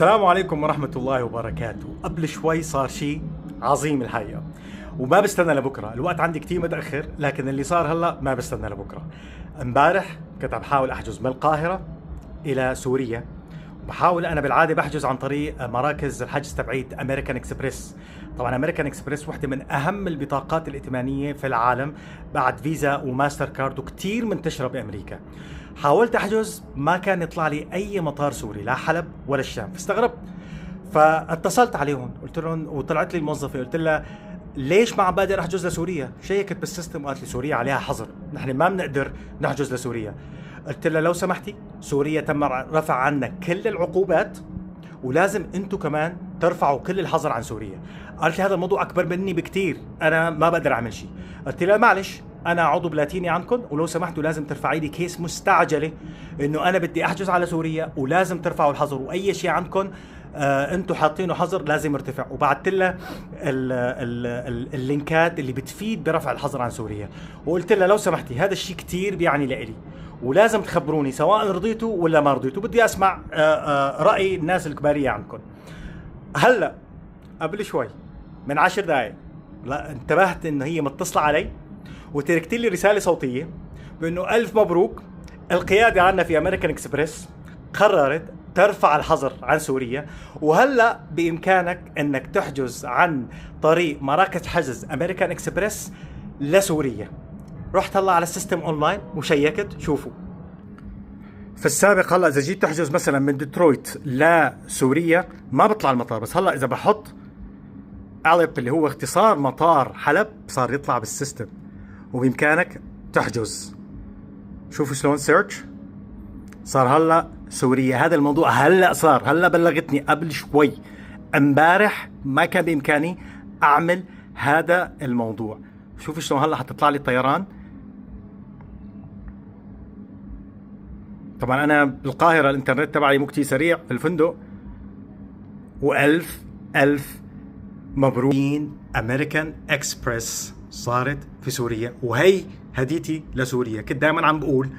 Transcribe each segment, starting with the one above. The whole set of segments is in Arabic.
السلام عليكم ورحمة الله وبركاته. قبل شوي صار شيء عظيم الحقيقة، وما بستنى لبكرة. الوقت عندي كتير متأخر، لكن اللي صار هلا ما بستنى لبكرة. امبارح كنت عم بحاول احجز من القاهرة الى سوريا، وبحاول انا بالعادة بحجز عن طريق مراكز الحجز تبعيت امريكان اكسبريس. طبعا امريكان اكسبريس وحدة من اهم البطاقات الائتمانية في العالم بعد فيزا وماستر كارد، وكتير منتشرة بامريكا. حاولت احجز، ما كان يطلع لي اي مطار سوري، لا حلب ولا الشام، فاستغربت. فاتصلت عليهم قلت لهم، وطلعت لي الموظفه قلت لها ليش ما عم بقدر احجز لسوريا؟ شيكت بالسيستم وقالت لي سوريا عليها حظر، نحن ما بنقدر نحجز لسوريا. قلت لها لو سمحتي، سوريا تم رفع عنا كل العقوبات، ولازم انتم كمان ترفعوا كل الحظر عن سوريا. قالت لي هذا الموضوع اكبر مني بكتير، انا ما بقدر اعمل شيء. قلت لها معلش، انا عضو بلاتيني عندكم، ولو سمحتوا لازم ترفعي لي كيس مستعجله انه انا بدي احجز على سوريا، ولازم ترفعوا الحظر، واي شيء عندكم انتم حاطينه حظر لازم يرتفع. وبعثت لها اللينكات اللي بتفيد برفع الحظر عن سوريا، وقلت لها لو سمحتي هذا الشيء كتير بيعني لإلي، ولازم تخبروني سواء رضيتوا ولا ما رضيتوا، بدي اسمع راي الناس الكباريه عندكم. هلا قبل شوي من 10 دقائق لا انتبهت انه هي متصله علي وتركت لي رساله صوتيه بانه الف مبروك، القياده عنا في امريكان اكسبريس قررت ترفع الحظر عن سوريا، وهلا بامكانك انك تحجز عن طريق مراكز حجز امريكان اكسبريس لسوريا. رحت هلا على السيستم اونلاين وشيكت. شوفوا، في السابق هلا اذا جيت تحجز مثلا من ديترويت لسوريا ما بيطلع المطار، بس هلا اذا بحط أليب اللي هو اختصار مطار حلب صار يطلع بالسيستم، وبامكانك تحجز. شوفوا شلون سيرش صار هلا سوريا. هذا الموضوع هلا صار، هلا بلغتني قبل شوي. امبارح ما كان بامكاني اعمل هذا الموضوع. شوفوا شلون هلا حتطلع لي الطيران. طبعا انا بالقاهره الانترنت تبعي مو كتير سريع في الفندق. والف الف مبروك، امريكان اكسبريس صارت في سوريا، وهي هديتي لسوريا. كنت دائما عم بقول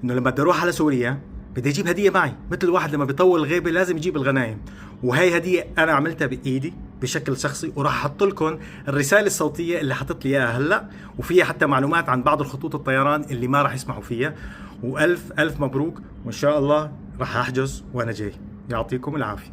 انه لما بدي اروح على سوريا بدي اجيب هديه معي، مثل الواحد لما بيطول الغيبه لازم يجيب الغنايم، وهي هديه انا عملتها بايدي بشكل شخصي، وراح احط لكم الرساله الصوتيه اللي حطت لي اياها هلا، وفيها حتى معلومات عن بعض الخطوط الطيران اللي ما راح يسمحوا فيها. والف الف مبروك، وان شاء الله راح احجز وانا جاي. يعطيكم العافيه.